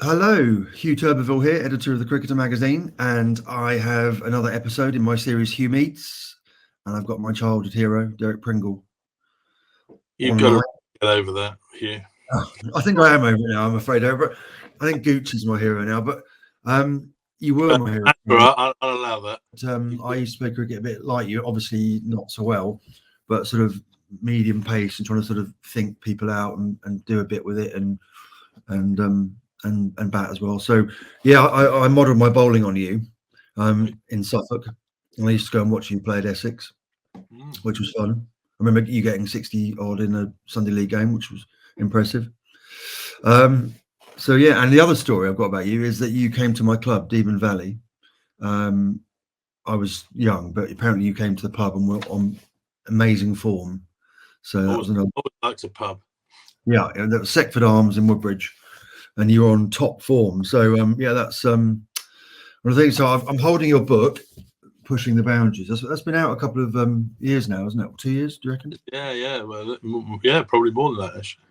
Hello, Huw Turbervill here, editor of the Cricketer magazine, and I have another episode in my series Huw Meets, and I've got my childhood hero, Derek Pringle. You've got to get over that, Huw. I think I am over it now, I'm afraid. I think Gooch is my hero now, but you were my hero. I'll allow that. I used to play cricket a bit like you, obviously not so well, but sort of medium pace and trying to sort of think people out and do a bit with it and bat as well. So yeah, I modelled my bowling on you in Suffolk, and I used to go and watch you play at Essex, which was fun. I remember you getting 60 odd in a Sunday League game, which was impressive. So yeah, and the other story I've got about you is that you came to my club, Deben Valley. I was young, but apparently you came to the pub and were on amazing form. So that was another. I would like to pub. Yeah, that was Seckford Arms in Woodbridge, and you're on top form. So yeah, that's one of the things. So I'm holding your book, Pushing the Boundaries. That's been out a couple of years now, isn't it? 2 years, do you reckon? Yeah. Well, yeah, probably more than that, actually.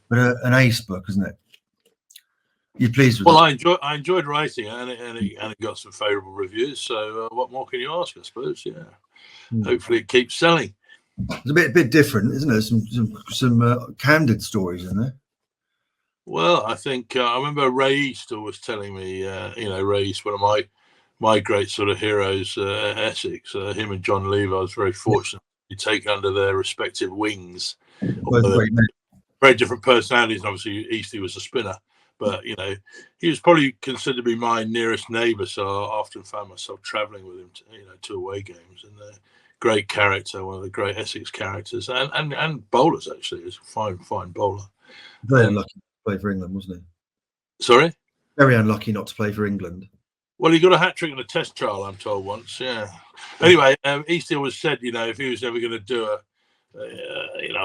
But an ace book, isn't it? You pleased with it? Well, I enjoyed writing it, and it got some favourable reviews. So what more can you ask? I suppose. Yeah. Hopefully, it keeps selling. It's a bit different, isn't it? Some candid stories in there. Well, I think I remember Ray East always telling me, Ray East, one of my great sort of heroes at Essex, him and John Lever. I was very fortunate to be taken under their respective wings. Very different personalities, and obviously Eastie was a spinner, but he was probably considered to be my nearest neighbour. So I often found myself travelling with him, to away games. And great character, one of the great Essex characters, and bowlers actually. He was a fine bowler. Very unlucky to play for England, wasn't he? Sorry? Very unlucky not to play for England. Well, he got a hat-trick in a test trial, I'm told once, yeah. Anyway, Eastie always said, if he was ever going to do an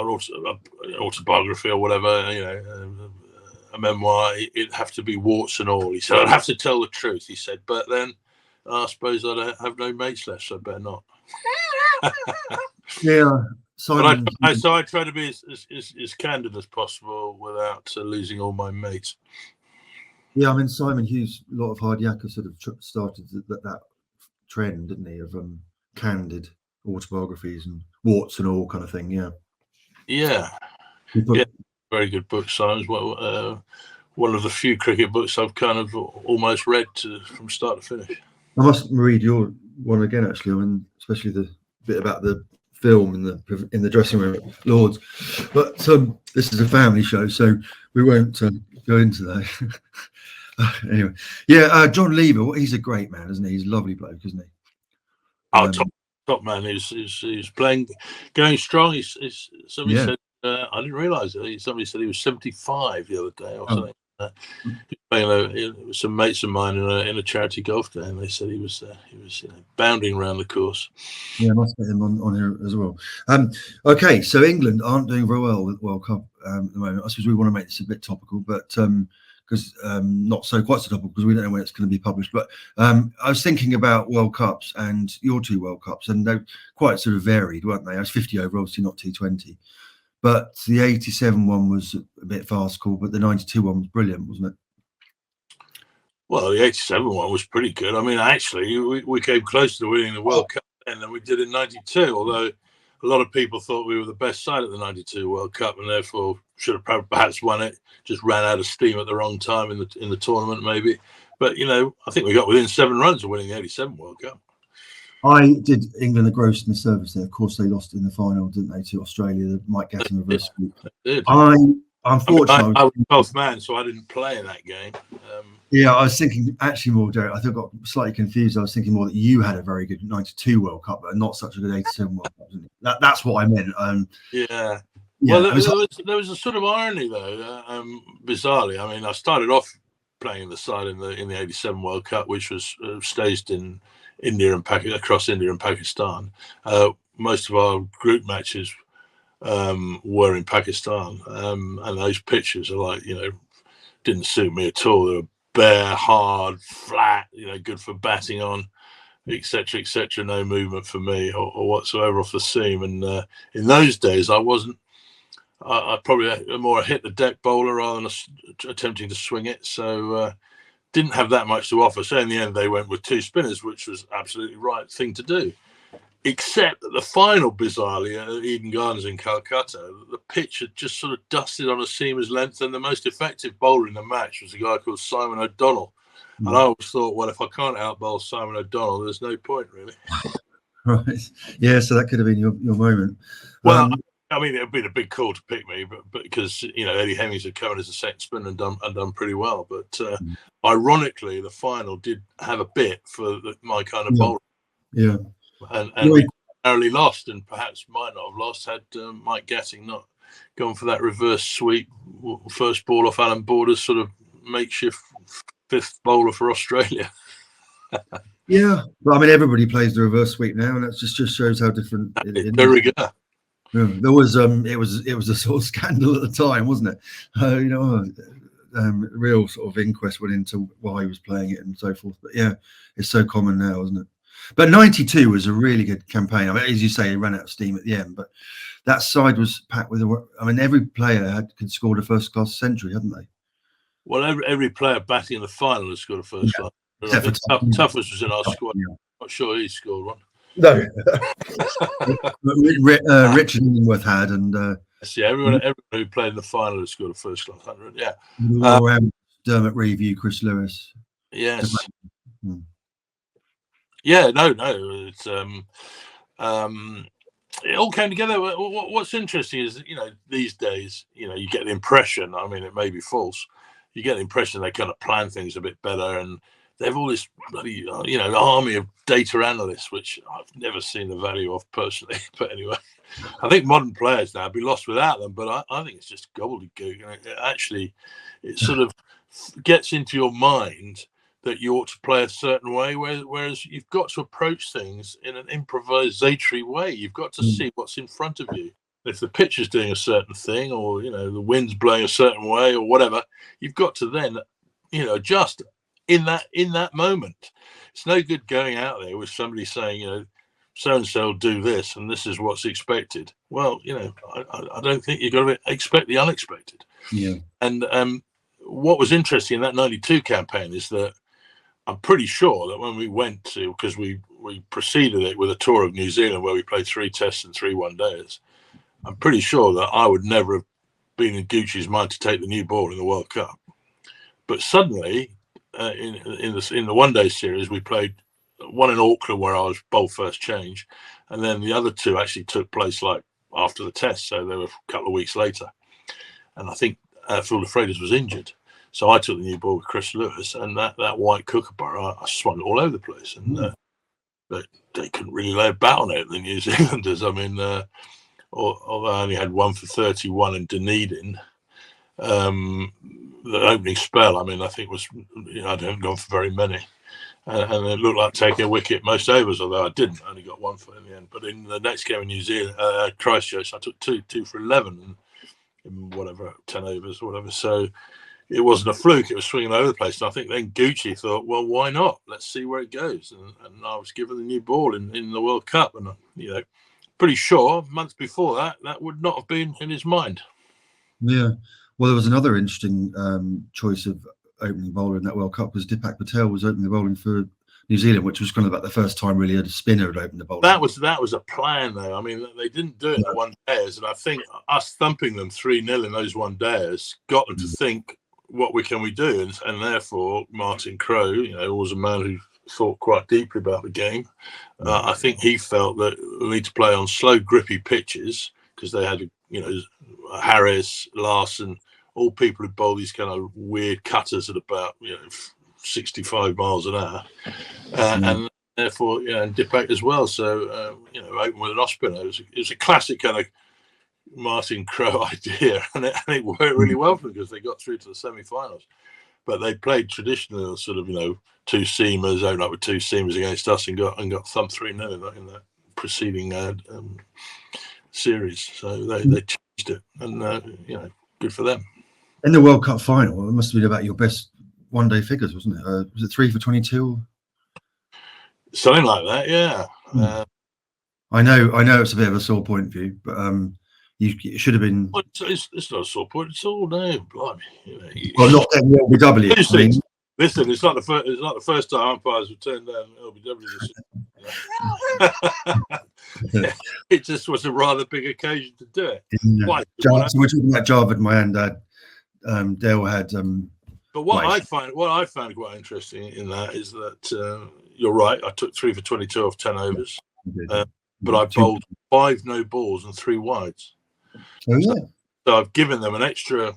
autobiography or whatever, a memoir, it'd have to be warts and all. He said, I'd have to tell the truth, he said, but then I suppose I'd have no mates left, so I better not. Yeah. So I try to be as candid as possible without losing all my mates. Yeah, I mean, Simon Hughes, a lot of hard yakka sort of started that trend, didn't he, of candid autobiographies and warts and all kind of thing. Yeah. Very good book, Simon. Well, one of the few cricket books I've kind of almost read from start to finish. I must read your one again, actually. I mean, especially the bit about the film in the dressing room at Lord's. But this is a family show, so we won't go into that. Anyway, yeah, John Lever, he's a great man, isn't he? He's a lovely bloke, isn't he? Oh, top man. He's playing, going strong. Somebody said, I didn't realise it. Somebody said he was 75 the other day or something. With some mates of mine in a charity golf day, and they said he was bounding around the course. Yeah, I must get him on here as well. Okay, so England aren't doing very well with the World Cup at the moment. I suppose we want to make this a bit topical, but because not quite so topical because we don't know when it's going to be published. But I was thinking about World Cups and your two World Cups, and they're quite sort of varied, weren't they? I was 50 over, obviously not T20. But the 87 one was a bit farcical, but the 92 one was brilliant, wasn't it? Well, the 87 one was pretty good. I mean, actually, we came closer to winning the World Cup then than we did in 92, although a lot of people thought we were the best side at the 92 World Cup and therefore should have perhaps won it, just ran out of steam at the wrong time in the tournament maybe. But, I think we got within 7 runs of winning the 87 World Cup. I did England a gross misservice there. Of course, they lost in the final, didn't they, to Australia? The Mike Gatton reverse sweep. Unfortunately, I was 12th man, so I didn't play in that game. Yeah, I was thinking actually more, Derek. I think I got slightly confused. I was thinking more that you had a very good 92 World Cup, but not such a good 87 World Cup. That's what I meant. Yeah. Well, there was a sort of irony though. Bizarrely, I mean, I started off playing in the side in the 87 World Cup, which was staged in India and across India and Pakistan. Most of our group matches were in Pakistan, and those pitches are like, didn't suit me at all. They were bare, hard, flat, good for batting on, etc., etc. No movement for me or whatsoever off the seam. And in those days, I wasn't I probably more hit the deck bowler rather than attempting to swing it. So didn't have that much to offer. So in the end, they went with 2 spinners, which was absolutely right thing to do. Except that the final, bizarrely, at Eden Gardens in Calcutta, the pitch had just sort of dusted on a seamer's length, and the most effective bowler in the match was a guy called Simon O'Donnell. And I always thought, well, if I can't outbowl Simon O'Donnell, there's no point, really. Right. Yeah, so that could have been your moment. Well, I mean, it would be a big call to pick me, but because Eddie Hemmings had come in as a second spinner and done pretty well. But ironically, the final did have a bit for my kind of bowler. Yeah. And we narrowly lost, and perhaps might not have lost had Mike Gatting not gone for that reverse sweep first ball off Alan Border's sort of makeshift 5th bowler for Australia. Yeah, but I mean, everybody plays the reverse sweep now, and that just shows how different it is. Very good. Yeah, there was it was a sort of scandal at the time, wasn't it? Real sort of inquest went into why he was playing it and so forth. But yeah, it's so common now, isn't it? But 92 was a really good campaign. I mean, as you say, it ran out of steam at the end, but that side was packed with. I mean, every player had scored a first-class century, hadn't they? Well, every player batting in the final has scored a first class. Toughest was in our squad. Yeah. Not sure he scored one. No. Richard Illingworth had, and everyone who played in the final has scored a first class 100. Yeah. Dermot Reeview, Chris Lewis. Yes. Yeah. No. It's it all came together. What's interesting is these days you get the impression. I mean, it may be false. You get the impression they kind of plan things a bit better, and they have all this bloody, army of data analysts, which I've never seen the value of personally. But anyway, I think modern players now would be lost without them. But I think it's just gobbledygook. It sort of gets into your mind that you ought to play a certain way, whereas you've got to approach things in an improvisatory way. You've got to see what's in front of you. If the pitch is doing a certain thing, or the wind's blowing a certain way, or whatever, you've got to then adjust in that moment. It's no good going out there with somebody saying so and so will do this and this is what's expected. Well, I don't think you've got to expect the unexpected. Yeah. And what was interesting in that 92 campaign is that I'm pretty sure that when we went to, because we preceded it with a tour of New Zealand where we played 3 tests and 3 one-dayers, I'm pretty sure that I would never have been in Gucci's mind to take the new ball in the World Cup. But suddenly, in the one-day series, we played one in Auckland where I was bowled first change, and then the other 2 actually took place like after the test, so they were a couple of weeks later. And I think Phil DeFreitas was injured, so I took the new ball with Chris Lewis, and that white kookaburra, I swung it all over the place, and they couldn't really lay a bat on it, the New Zealanders. I mean, although I only had 1 for 31 in Dunedin, the opening spell, I mean, I think was, I hadn't gone for very many. And it looked like taking a wicket most overs, although I didn't. I only got 1 for it in the end. But in the next game in New Zealand, Christchurch, I took 2 for 11 in whatever, 10 overs or whatever. So it wasn't a fluke. It was swinging over the place. And I think then Gucci thought, well, why not? Let's see where it goes. And I was given the new ball in the World Cup. And, pretty sure months before that would not have been in his mind. Yeah. Well, there was another interesting choice of opening bowler in that World Cup was Deepak Patel was opening the bowling for New Zealand, which was kind of about the first time really a spinner had opened the bowling. That was a plan, though. I mean, they didn't do it in the one-dayers, and I think us thumping them 3-0 in those one-dayers got them to think, what can we do? And therefore, Martin Crowe, was a man who thought quite deeply about the game. I think he felt that we need to play on slow, grippy pitches because they had, Harris, Larson, all people who bowl these kind of weird cutters at about 65 miles an hour, and therefore and Deepak as well. So open with an off spinner. It was a classic kind of Martin Crowe idea, and it worked really well for them because they got through to the semi-finals. But they played traditional sort of 2 seamers, opened up with 2 seamers against us, and got thumped 3-0 in that preceding series. So they changed it, and good for them. In the World Cup final, it must have been about your best one-day figures, wasn't it? Was it 3 for 22? Something like that, yeah. I know it's a bit of a sore point for you, but it should have been. Well, it's not a sore point. It's all no, blimey. Well, not then the LBW. I mean, listen, it's not the first time umpires have turned down LBW. Yeah, it just was a rather big occasion to do it. Why? We're talking about Jarvid, my and Dad. Dale had. But what I found quite interesting in that is that you're right. I took 3 for 22 off 10 overs, but I bowled 5 no balls and 3 wides. Oh, yeah. So I've given them an extra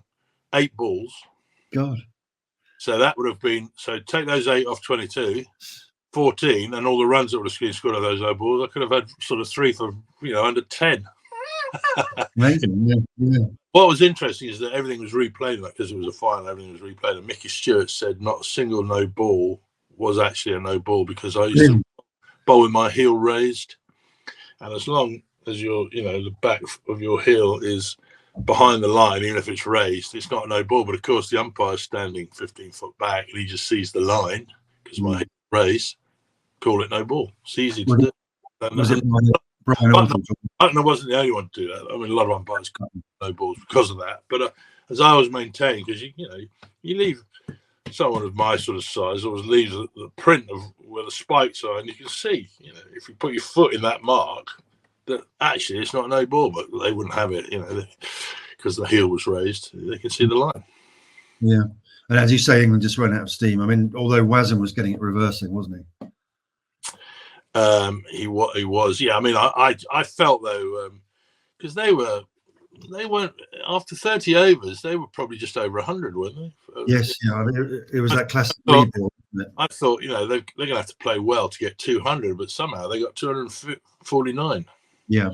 8 balls. God. So that would have been, so take those 8 off 22, 14, and all the runs that would have been scored on those no balls. I could have had sort of 3 for, under 10. Amazing. Yeah. What was interesting is that everything was replayed, because it was a final, everything was replayed. And Mickey Stewart said not a single no ball was actually a no ball, because I used to bowl with my heel raised. And as long as your, the back of your heel is behind the line, even if it's raised, it's not a no ball. But of course, the umpire's standing 15 foot back and he just sees the line because my heel raised. Call it no ball. It's easy to do. Brian I wasn't the only one to do that. I mean, a lot of umpires call no balls because of that. But as I was maintaining, because you leave someone of my sort of size always leaves the print of where the spikes are, and you can see, if you put your foot in that mark, that actually it's not no ball, but they wouldn't have it, because the heel was raised. They can see the line. Yeah, and as you say, England just ran out of steam. I mean, although Wasm was getting it reversing, wasn't he? He was. Yeah, I mean, I felt though, because they weren't after 30 overs, they were probably just over 100, weren't they? Yes, yeah. I mean, it was that classic rebuild. I thought, they're going to have to play well to get 200, but somehow they got 249. Yeah.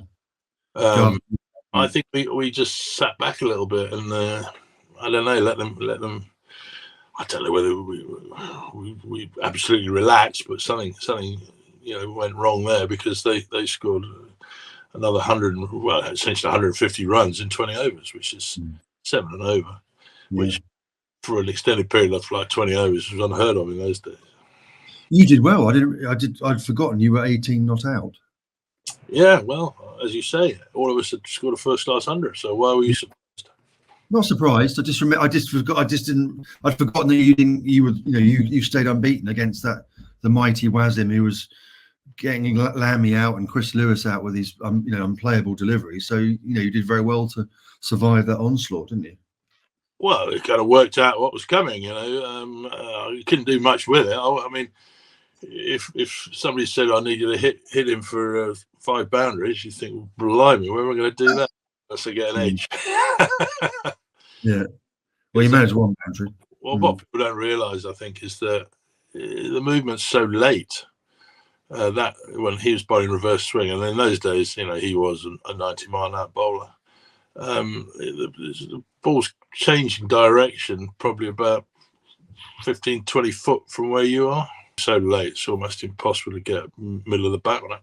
I think we just sat back a little bit, and I don't know, let them. I don't know whether we absolutely relaxed, but something went wrong there, because they scored another 100, essentially 150 runs in 20 overs, which is 7 and over, which for an extended period of like 20 overs was unheard of in those days. You did well. I'd forgotten you were 18 not out. Yeah, well, as you say, all of us had scored a first class 100. So why were you surprised? Not surprised. I'd forgotten that you didn't. You stayed unbeaten against the mighty Wasim, who was getting Lammy out and Chris Lewis out with his unplayable delivery. So you did very well to survive that onslaught, didn't you? Well, it kind of worked out what was coming. You couldn't do much with it. I mean, if somebody said I need you to hit him for 5 boundaries, you think, well, blimey, where am I going to do that? Unless I get an edge. Yeah. Well, you managed 1 boundary. Well, what people don't realise, I think, is that the movement's so late. That when he was bowling reverse swing, and in those days, he was a 90-mile-an-hour bowler. The ball's changing direction probably about 15, 20 foot from where you are. So late, it's almost impossible to get middle of the bat on it.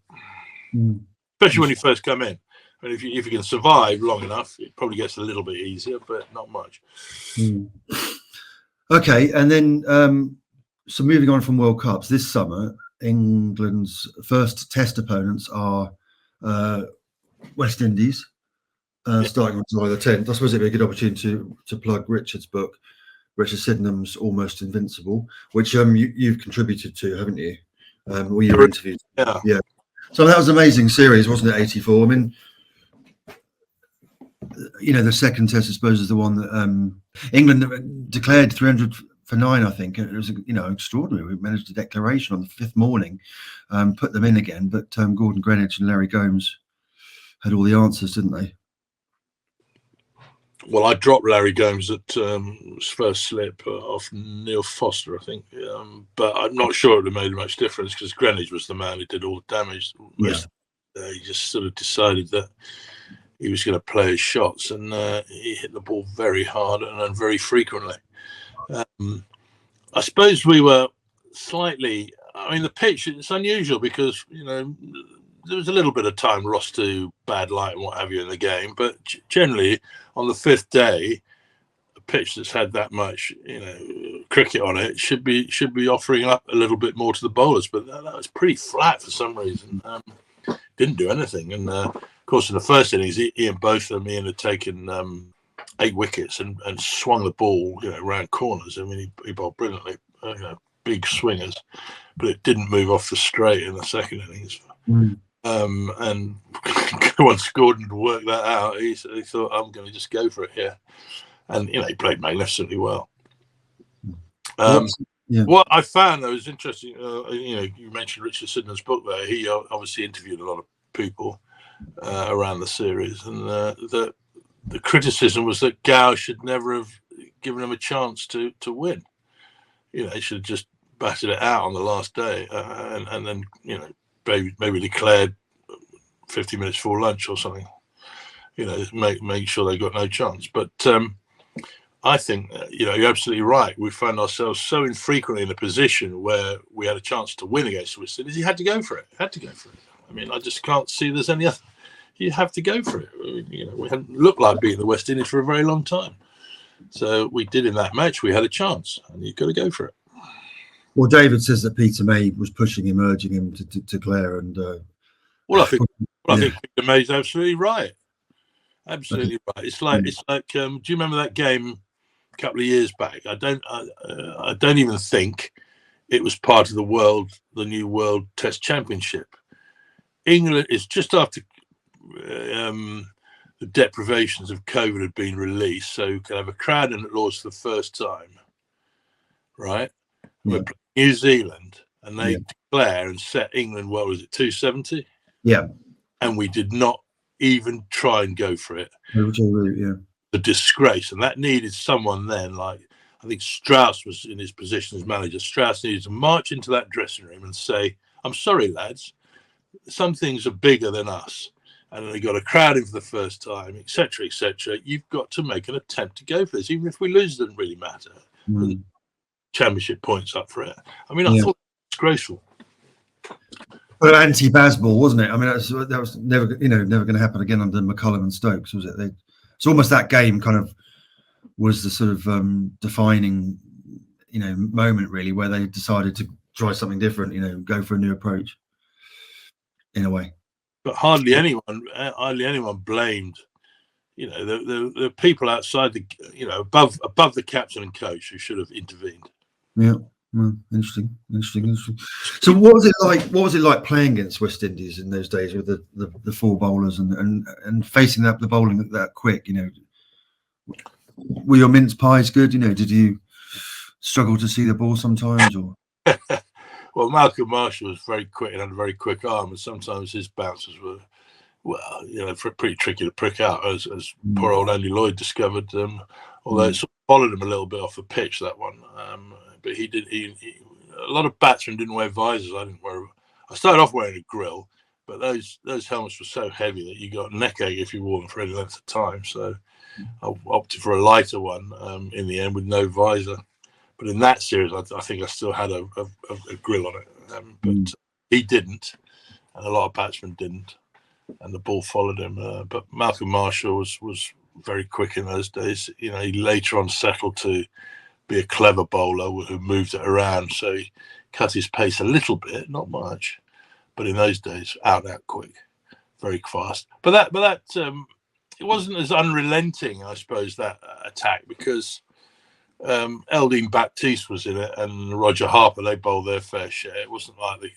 Especially when you first come in. I mean, if you can survive long enough, it probably gets a little bit easier, but not much. Okay, and then so moving on from World Cups this summer, England's first test opponents are West Indies, starting on July the 10th. I suppose it'd be a good opportunity to plug Richard's book, Richard Sydenham's Almost Invincible, which you've contributed to, haven't you? Or you were interviewed. Yeah. So that was an amazing series, wasn't it? 84. I mean, the second test, I suppose, is the one that England declared 300 for 9. I think it was extraordinary. We managed a declaration on the 5th morning, put them in again, but Gordon Greenwich and Larry Gomes had all the answers, didn't they? Well, I dropped Larry Gomes at his first slip off Neil Foster, I think. But I'm not sure it would have made much difference, because Greenwich was the man who did all the damage. He just sort of decided that he was going to play his shots, and he hit the ball very hard and very frequently. I suppose we were slightly... I mean, the pitch, it's unusual because, there was a little bit of time lost to bad light and what have you in the game, but generally on the 5th day, a pitch that's had that much, cricket on it should be offering up a little bit more to the bowlers. But that was pretty flat for some reason. Didn't do anything, and Of course, in the first innings, Ian had taken 8 wickets and swung the ball, around corners. I mean, he bowled brilliantly, big swingers, but it didn't move off the straight in the second innings. And once Gordon worked that out, he thought, I'm going to just go for it here. And, he played magnificently well. What I found, though, was interesting. You mentioned Richard Sydenham's book there. He obviously interviewed a lot of people around the series. And the criticism was that Gow should never have given him a chance to win. He should have just batted it out on the last day and then, maybe declared 50 minutes before lunch or something, make sure they got no chance. But I think, you're absolutely right. We found ourselves so infrequently in a position where we had a chance to win against West Indies. He had to go for it. I mean, I just can't see there's any other. You have to go for it. We hadn't looked like beating the West Indies for a very long time. So we did in that match. We had a chance, and you've got to go for it. Well, David says that Peter May was pushing him, urging him to declare. And I think Peter May's absolutely right. Absolutely right. It's like do you remember that game a couple of years back? I don't even think it was part of the new World Test Championship. England is just after the deprivations of COVID had been released, so you can have a crowd in at Lord's for the first time, right? We're playing New Zealand, and they declare and set England, what was it, 270? Yeah. And we did not even try and go for it. The disgrace. And that needed someone then, like, I think Strauss was in his position as manager. Strauss needed to march into that dressing room and say, I'm sorry, lads, some things are bigger than us. And they got a crowd in for the first time, etc., etc. You've got to make an attempt to go for this. Even if we lose, it doesn't really matter. Championship points up for it. I mean, I thought it was disgraceful. Well, anti-Bazball, wasn't it? I mean, that was never going to happen again under McCullum and Stokes, was it? It's almost that game kind of was the sort of defining, moment really, where they decided to try something different, go for a new approach, in a way. But hardly anyone blamed. The people outside above the captain and coach who should have intervened. Yeah. Well, interesting. So what was it like playing against West Indies in those days with the 4 bowlers and facing the bowling that quick? Were your mince pies good? Did you struggle to see the ball sometimes? Or well, Malcolm Marshall was very quick and had a very quick arm, and sometimes his bounces were, pretty tricky to prick out, as poor old Andy Lloyd discovered. Although it sort of followed him a little bit off the pitch, that one. But a lot of batsmen didn't wear visors. I started off wearing a grill, but those helmets were so heavy that you got neck ache if you wore them for any length of time. So I opted for a lighter one in the end with no visor. But in that series, I think I still had a grill on it. But he didn't, and a lot of batsmen didn't, and the ball followed him. But Malcolm Marshall was very quick in those days. He later on settled to be a clever bowler who moved it around, so he cut his pace a little bit, not much, but in those days, out quick, very fast. But that it wasn't as unrelenting, I suppose, that attack, because Eldine Baptiste was in it and Roger Harper. They bowled their fair share. It wasn't like the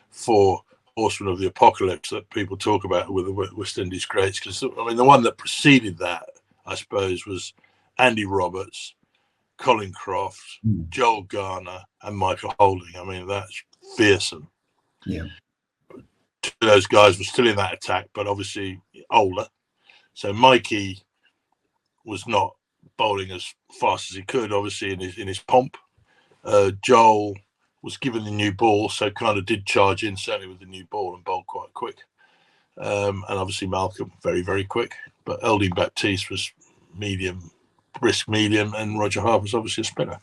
4 horsemen of the apocalypse that people talk about with the West Indies greats. Because the one that preceded that, I suppose, was Andy Roberts, Colin Croft, Joel Garner, and Michael Holding. I mean, that's fearsome. Yeah. 2 of those guys were still in that attack, but obviously older. So Mikey was not bowling as fast as he could, obviously, in his pomp. Joel was given the new ball, so kind of did charge in, certainly with the new ball, and bowled quite quick. And obviously Malcolm, very, very quick. But Eldine Baptiste was medium, brisk medium, and Roger Harper was obviously a spinner.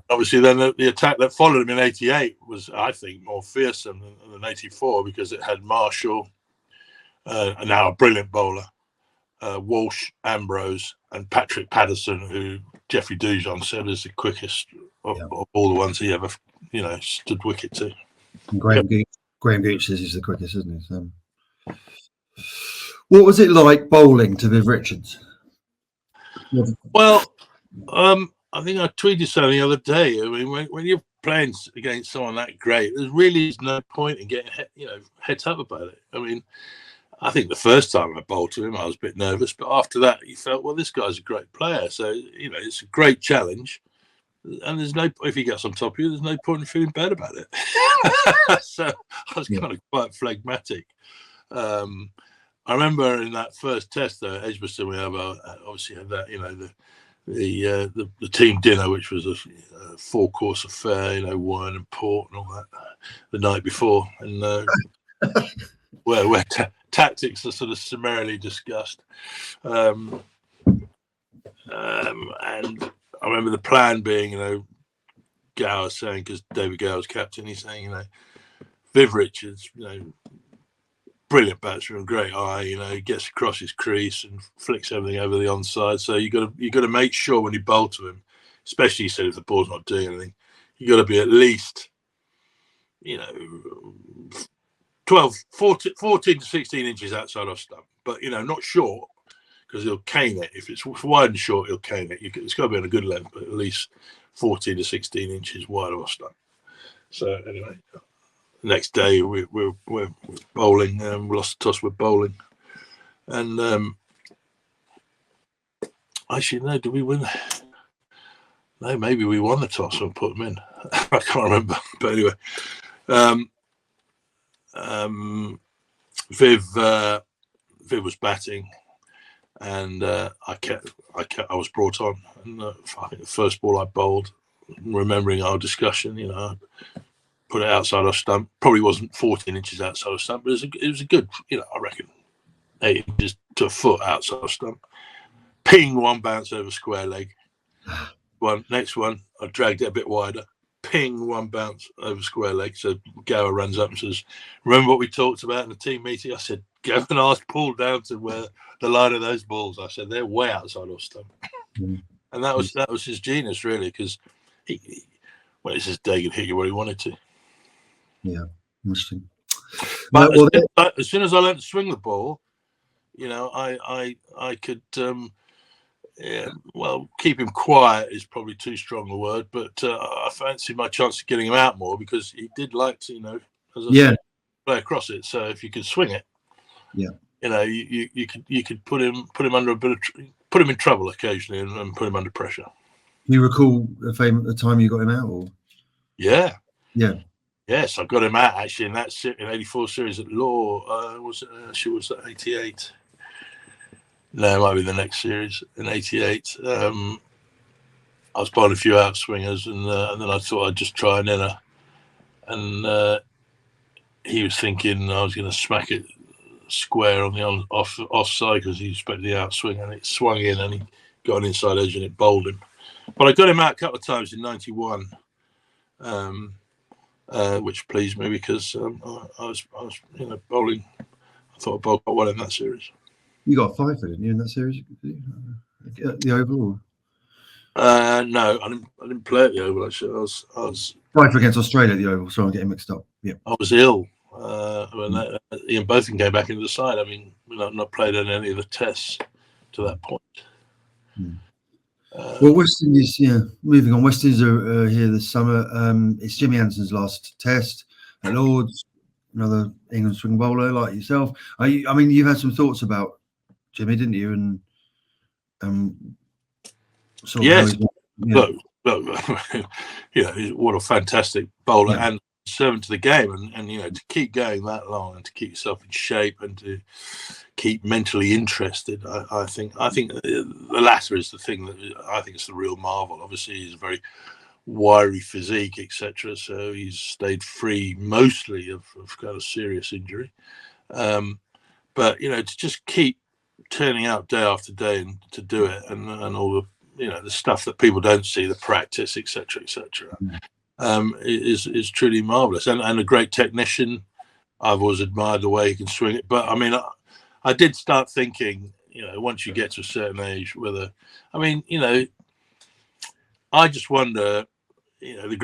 Obviously, then the attack that followed him in '88 was, I think, more fearsome than '84, because it had Marshall, now a brilliant bowler, Walsh, Ambrose, and Patrick Patterson, who Geoffrey Dujon said is the quickest of all the ones he ever, stood wicket to. Graham Gooch says he's the quickest, isn't he? So. What was it like bowling to Viv Richards? Well, I think I tweeted something the other day. I mean, when you're playing against someone that great, there really is no point in getting heads up about it. I mean, I think the first time I bowled to him, I was a bit nervous, but after that, you felt, well, this guy's a great player, so it's a great challenge. And there's no, if he gets on top of you, there's no point in feeling bad about it. So I was kind of quite phlegmatic. I remember in that first test though, at Edgbaston, we have obviously had that, the team dinner, which was a 4-course affair, wine and port and all that the night before, and where tactics are sort of summarily discussed. And I remember the plan being, Gower saying, because David Gower was captain, he's saying, Viv Richards, brilliant batsman, great eye, gets across his crease and flicks everything over the onside. So you got to make sure when you bowl to him, especially, he said, if the ball's not doing anything, you got to be at least, 14 to 16 inches outside off stump, but not short, because he'll cane it. If it's wide and short, he'll cane it. It's got to be on a good length, but at least 14 to 16 inches wide off stump. So anyway, next day we're bowling. We lost the toss with bowling, and actually no, did we win? No, maybe we won the toss and put them in. I can't remember, but anyway, Viv was batting, and I was brought on, and I think the first ball I bowled, remembering our discussion, I put it outside our stump. Probably wasn't 14 inches outside our stump, but it was a good, I reckon 8 inches to a foot outside our stump. Ping, one bounce over square leg. Next one, I dragged it a bit wider. Ping, one bounce over square leg. So Gower runs up and says, "Remember what we talked about in the team meeting?" I said, "Go and ask Paul down to where the line of those balls." I said, "They're way outside our stump." And that was his genius, really, because when it's his day, he could hit you where he wanted to. Yeah, interesting. But as soon as I learned to swing the ball, I could. Keep him quiet is probably too strong a word, but I fancied my chance of getting him out more, because he did like to, as I said, play across it. So if you could swing it, you could put him under put him in trouble occasionally, and put him under pressure. Do you recall the time you got him out? Or? Yeah. Yes, I got him out actually in that in '84 series at Law. Was that '88? No, it might be the next series in '88. I was bowling a few outswingers, and then I thought I'd just try an inner, and he was thinking I was going to smack it square on the offside because he expected the outswing, and it swung in and he got an inside edge and it bowled him. But I got him out a couple of times in '91. Which pleased me because I was bowling. I thought I bowled quite well in that series. You got a fiver, didn't you, in that series? The Oval? No, I didn't play at the Oval. Actually, I was fiver against Australia at the Oval. So I'm getting mixed up. Yeah, I was ill when Ian Botham came back into the side. I mean, I've not played in any of the tests to that point. Well, West Indies, moving on. West Indies are here this summer. It's Jimmy Anderson's last test at Lords, another England swing bowler like yourself. I mean, you had some thoughts about Jimmy, didn't you? And yes, look, what a fantastic bowler and servant to the game, and to keep going that long and to keep yourself in shape and to keep mentally interested. I think the latter is the thing that I think is the real marvel. Obviously, he's a very wiry physique, etc. So he's stayed free mostly of kind of serious injury. But to just keep turning out day after day and to do it, and all the the stuff that people don't see, the practice, etc., is truly marvelous, and a great technician. I've always admired the way he can swing it, but I mean, I did start thinking, once you get to a certain age, whether, I just wonder, the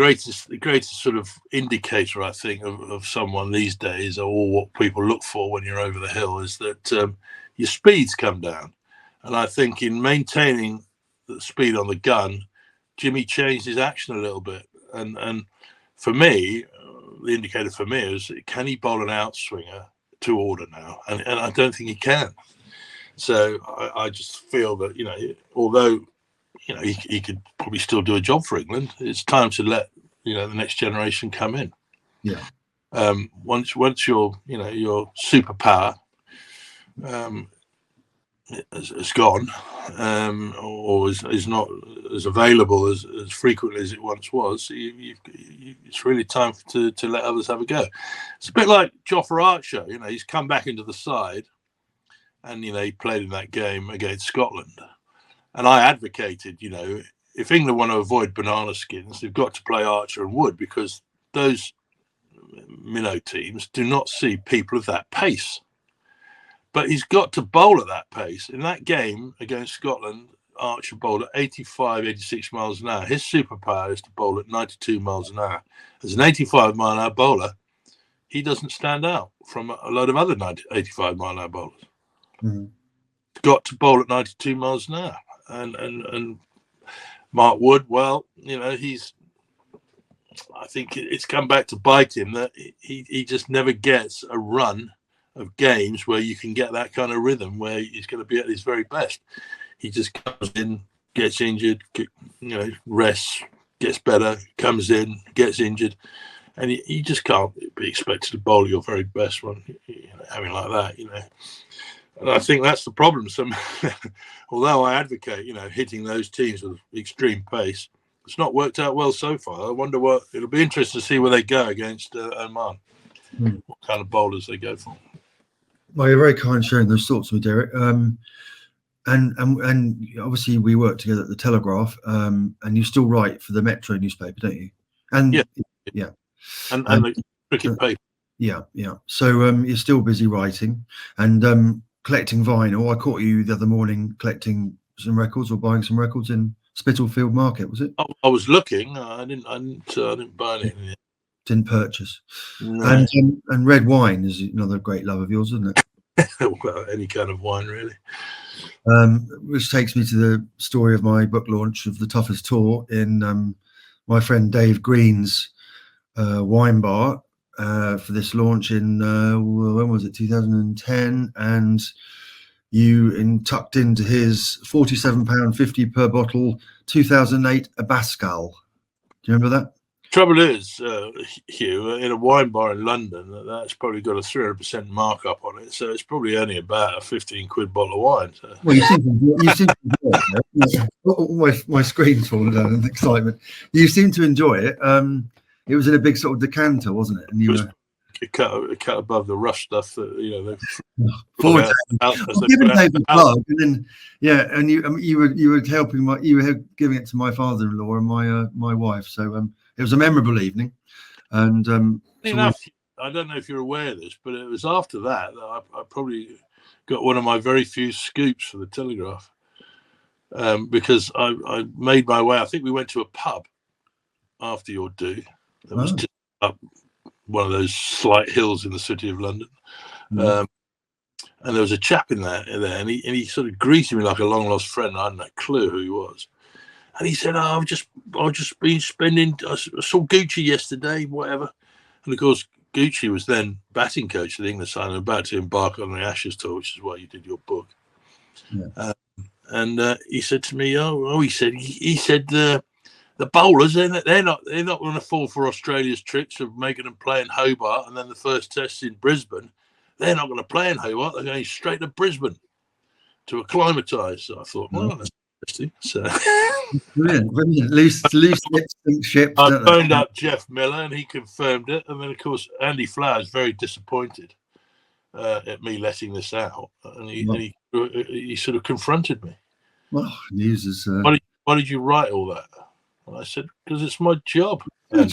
greatest sort of indicator, I think, of someone these days, or what people look for when you're over the hill, is that your speeds come down. And I think in maintaining the speed on the gun, Jimmy changed his action a little bit. And for me, the indicator for me is, can he bowl an outswinger to order now? And I don't think he can. So I just feel that, although he could probably still do a job for England, it's time to let the next generation come in. Yeah. Once your your superpower has gone, or is not as available as frequently as it once was, it's really time to let others have a go. It's a bit like Jofra Archer. He's come back into the side, and he played in that game against Scotland. And I advocated, if England want to avoid banana skins, they've got to play Archer and Wood, because those minnow teams do not see people of that pace. But he's got to bowl at that pace. In that game against Scotland, Archer bowled at 85, 86 miles an hour. His superpower is to bowl at 92 miles an hour. As an 85-mile-an-hour bowler, he doesn't stand out from a load of other 85-mile-an-hour bowlers. Mm-hmm. Got to bowl at 92 miles an hour. And Mark Wood, well, I think it's come back to bite him that he just never gets a run of games where you can get that kind of rhythm where he's going to be at his very best. He just comes in, gets injured, rests, gets better, comes in, gets injured, and you just can't be expected to bowl your very best one, having like that, And I think that's the problem. Although I advocate, hitting those teams with extreme pace, it's not worked out well so far. I wonder it'll be interesting to see where they go against Oman. What kind of bowlers they go for. Well, you're very kind sharing those thoughts with me, Derek. And obviously we work together at the Telegraph, and you still write for the Metro newspaper, don't you? And yeah. And the cricket paper. Yeah. So you're still busy writing and collecting vinyl. I caught you the other morning collecting some records or buying some records in Spitalfield Market, was it? I was looking. I didn't buy anything. Didn't purchase. No. And red wine is another great love of yours, isn't it? Well, any kind of wine, really. Which takes me to the story of my book launch of The Toughest Tour in my friend Dave Green's wine bar for this launch in, when was it, 2010? And you tucked into his £47.50 per bottle 2008 Abascal. Do you remember that? Trouble is, Huw, in a wine bar in London, that's probably got a 300% markup on it, so it's probably only about a 15 quid bottle of wine. So. Well, you seem to enjoy it. My screen's fallen down in excitement. You seem to enjoy it. It was in a big sort of decanter, wasn't it? And you were cut above the rush stuff that giving Dave a plug, and then and you were helping you were giving it to my father-in-law and my wife. So it was a memorable evening, and I don't know if you're aware of this, but it was after that I probably got one of my very few scoops for the Telegraph, because I made my way. I think we went to a pub after your do. That was just up one of those slight hills in the city of London, and there was a chap in there, and he sort of greeted me like a long lost friend. I hadn't a clue who he was. And he said, I've just been spending, I saw Gucci yesterday, whatever. And of course, Gucci was then batting coach at the England side and about to embark on the Ashes tour, which is why you did your book. Yeah. And he said to me, he said the bowlers, they're not going to fall for Australia's tricks of making them play in Hobart and then the first test in Brisbane. They're not going to play in Hobart. They're going straight to Brisbane to acclimatise. So I thought, well, that's interesting. So brilliant. Loose ship. I phoned up Jeff Miller and he confirmed it. And then, of course, Andy Flower's very disappointed at me letting this out. And he sort of confronted me. Well, news is. Why did you write all that? And I said, because it's my job. And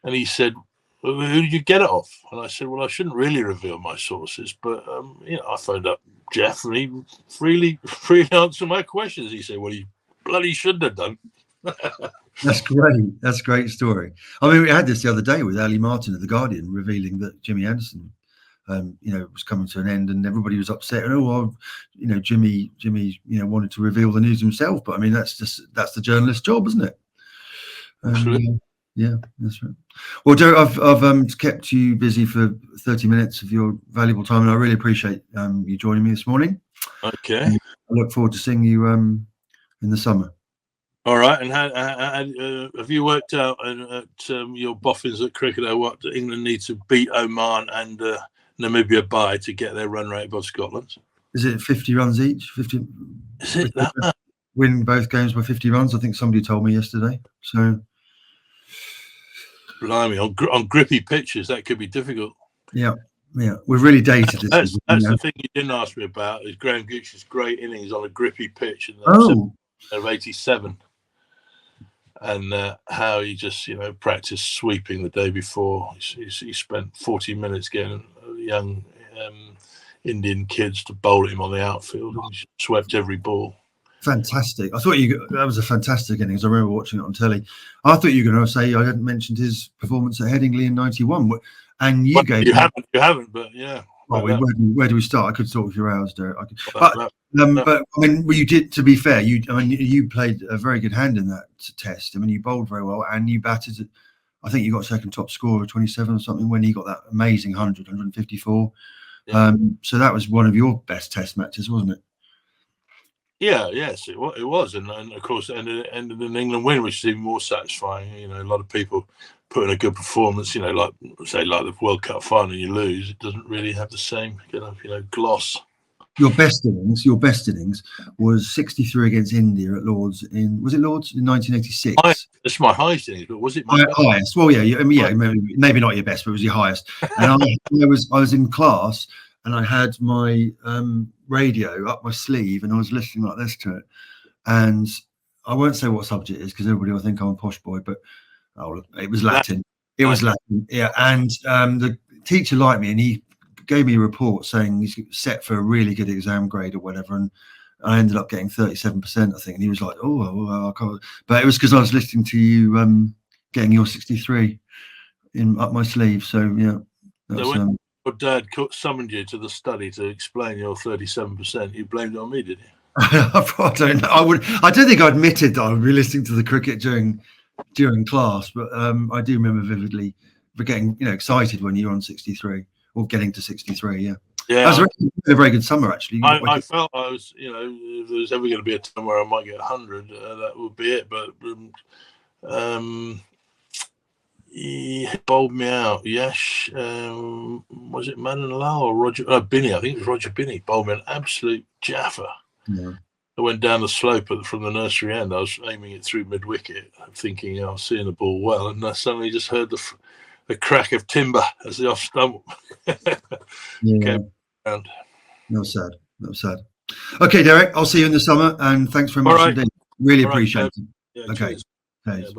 he said, well, who did you get it off? And I said, well, I shouldn't really reveal my sources, but I phoned up Jeff and he freely answered my questions. He said, well, he bloody shouldn't have done. That's great. That's a great story. I mean, we had this the other day with Ali Martin of The Guardian revealing that Jimmy Anderson, was coming to an end, and everybody was upset. And Jimmy, wanted to reveal the news himself. But I mean, that's the journalist's job, isn't it? Yeah, that's right. Well, Derek, I've kept you busy for 30 minutes of your valuable time, and I really appreciate you joining me this morning. Okay. And I look forward to seeing you in the summer. All right. And have you worked out at your boffins at cricket what England need to beat Oman and Namibia by to get their run rate above Scotland's? Is it 50 runs each? 50. Is it that much? Win both games by 50 runs. I think somebody told me yesterday. So. Blimey, on grippy pitches, that could be difficult. Yeah. We're really dated. That's the thing you didn't ask me about is Graham Gooch's great innings on a grippy pitch in the of 87, and how he just practiced sweeping the day before. He spent 40 minutes getting young Indian kids to bowl him on the outfield, and he swept every ball. Fantastic. I thought that was a fantastic innings. I remember watching it on telly. I thought you were going to say I hadn't mentioned his performance at Headingley in '91, and you haven't, but yeah. Well, where do we start? I could talk for hours, Derek. But I mean, you did. To be fair, you played a very good hand in that test. I mean, you bowled very well, and you batted. I think you got second top score of 27 or something when he got that amazing 154. Yeah. So that was one of your best test matches, wasn't it? Yeah, yes, it was, and of course, it ended in an England win, which is even more satisfying. A lot of people put in a good performance. Like the World Cup final, you lose, it doesn't really have the same gloss. Your best innings was 63 against India at Lords in 1986. That's my highest innings, but was it my highest? Well, yeah, maybe not your best, but it was your highest. And I was in class, and I had my radio up my sleeve, and I was listening like this to it. And I won't say what subject it is because everybody will think I'm a posh boy, but it was Latin. It was Latin, yeah. And the teacher liked me, and he gave me a report saying he's set for a really good exam grade or whatever, and I ended up getting 37%, I think. And he was like, "Oh, I can't." But it was because I was listening to you getting your 63 up my sleeve. So yeah. When your dad summoned you to the study to explain your 37%, you blamed it on me, did you? I don't know. I don't think I admitted that I would be listening to the cricket during class, but I do remember vividly getting excited when you were on 63 or getting to 63. Yeah. That was a very good summer, actually. I felt I was, if there was ever going to be a time where I might get 100, that would be it. But he bowled me out. Yes, was it Manan Lal or Roger Binney? I think it was Roger Binney. Bowled me an absolute jaffa. Yeah. I went down the slope from the nursery end. I was aiming it through mid wicket, thinking I was seeing the ball well, and I suddenly just heard the crack of timber as the off stump came around. No sad. Okay, Derek, I'll see you in the summer, and thanks very much indeed. Really appreciate it. Yeah, okay. Cheers.